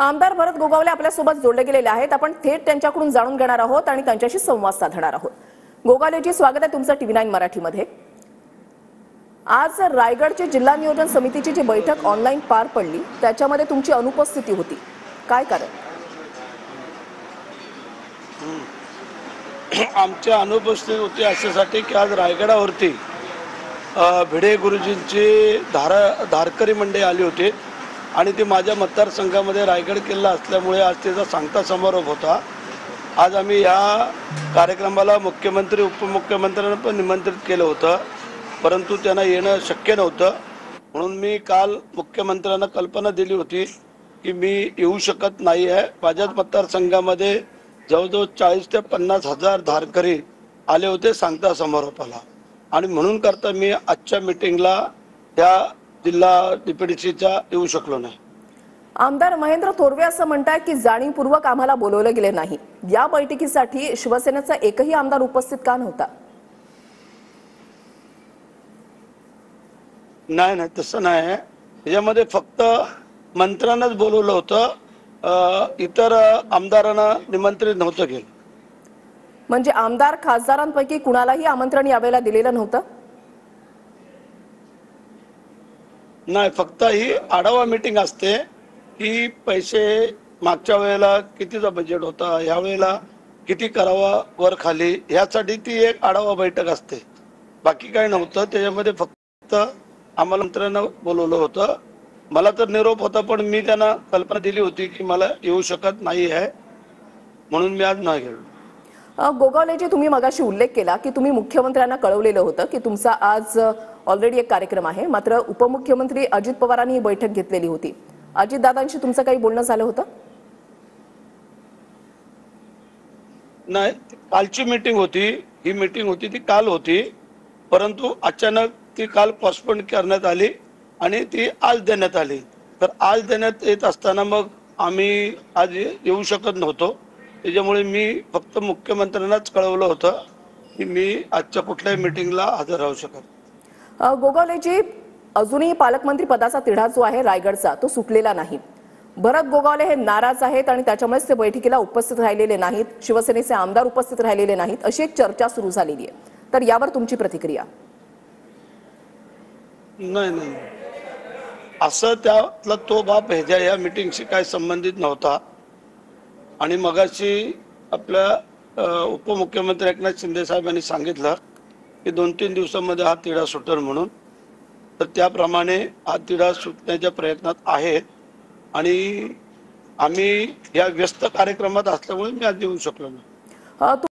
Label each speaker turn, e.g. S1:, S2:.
S1: आमदार भरत गोगावले आपल्यासोबत जोडले गेलेले आहेत। आपण थेट त्यांच्याकडून जाणून घेणार आहोत आणि त्यांच्याशी संवाद साधणार आहोत। गोगावलेजी, स्वागत आहे तुमचं टीव्ही 9 मराठीमध्ये। आज रायगडची जिल्हा नियोजन समितीची जी बैठक ऑनलाईन पार पडली त्याच्यामध्ये तुमची अनुपस्थिती होती, काय कारण?
S2: आमच्या अनुपस्थित होती अशासाठी की आज रायगडावरती भिडे गुरुजींची धारकरी मंडळी आली होती आणि ती माझ्या मतदारसंघामध्ये रायगड किल्ला असल्यामुळे आज त्याचा सांगता समारोप होता। आज आम्ही या कार्यक्रमाला मुख्यमंत्री उपमुख्यमंत्र्यांना पण निमंत्रित केलं होतं, परंतु त्यांना येणं शक्य नव्हतं। म्हणून मी काल मुख्यमंत्र्यांना कल्पना दिली होती की मी येऊ शकत नाही आहे। माझ्याच मतदारसंघामध्ये जवळजवळ 40 ते 50 हजार धारकरी आले होते सांगता समारोपाला, आणि म्हणून करता मी आजच्या मीटिंगला त्या जिल्हा डीपीडीसीचा येऊ शकलो नाही।
S1: आमदार महेंद्र थोरवे असं म्हणतात की जाणीवपूर्वक आम्हाला बोलवले गेले नाही। या बैठकीसाठी शिवसेनेचा एकही आमदार उपस्थित का नव्हता?
S2: नाही, तसं नाही। याच्यामध्ये फक्त मंत्र्यांनाच बोलवलं होतं, इतर आमदारांना निमंत्रित नव्हतं केलं।
S1: म्हणजे आमदार खासदारांपैकी कुणालाही आमंत्रण यावेळेला दिलेलं नव्हतं?
S2: नाही, फक्त ही आढावा मीटिंग असते की पैसे मागच्या वेळेला कितीचा बजेट होता, ह्या वेळेला किती करावा वर खाली, ह्यासाठी ती एक आढावा बैठक असते, बाकी काही नव्हतं। त्याच्यामध्ये फक्त आम्हाला मंत्र्यांना बोलवलं होतं। मला तर निरोप होता, पण मी त्यांना कल्पना दिली होती की मला येऊ शकत नाही आहे, म्हणून मी आज नाही गेलो।
S1: गोगावलेजी, तुम्ही मगाशी उल्लेख केला की तुम्ही मुख्यमंत्र्यांना कळवलेलं होतं की तुमचा आज ऑलरेडी एक कार्यक्रम आहे, मात्र उपमुख्यमंत्री अजित पवारांनी ही बैठक घेतलेली होती। अजितदादांशी तुमचं काही बोलणं झालं होतं?
S2: नाही, कालची मीटिंग होती, ही मीटिंग होती ती काल होती, परंतु अचानक ती काल पोस्टपोन करण्यात आली आणि ती आज देण्यात आली। तर आज देण्यात येत असताना मग आम्ही आज येऊ शकत नव्हतो। त्याच्यामुळे मी फक्त मुख्यमंत्र्यांनाच कळवलं होतं की मी आजच्या कुठल्याही मीटिंगला हजर राहू शकत।
S1: गोगावलेजी, अजूनही पालकमंत्री पदाचा तिढा जो आहे रायगडचा तो सुटलेला नाही। भरत गोगावले हे नाराज आहेत आणि त्याच्यामुळेच ते बैठकीला उपस्थित राहिलेले नाहीत, शिवसेनेचे आमदार उपस्थित राहिलेले नाहीत, अशी एक चर्चा सुरू झालेली आहे। तर यावर तुमची प्रतिक्रिया?
S2: नाही, असं त्यातला तो बाप ह्याच्या या मीटिंगशी काय संबंधित नव्हता। आणि मगाशी आपल्या उपमुख्यमंत्री एकनाथ शिंदे साहेबांनी सांगितलं की 2-3 दिवसांमध्ये हा तिढा सुटेल म्हणून, तर त्याप्रमाणे हा तिढा सुटण्याच्या प्रयत्नात आहे आणि आम्ही या व्यस्त कार्यक्रमात असल्यामुळे मी आज येऊ शकलो नाही।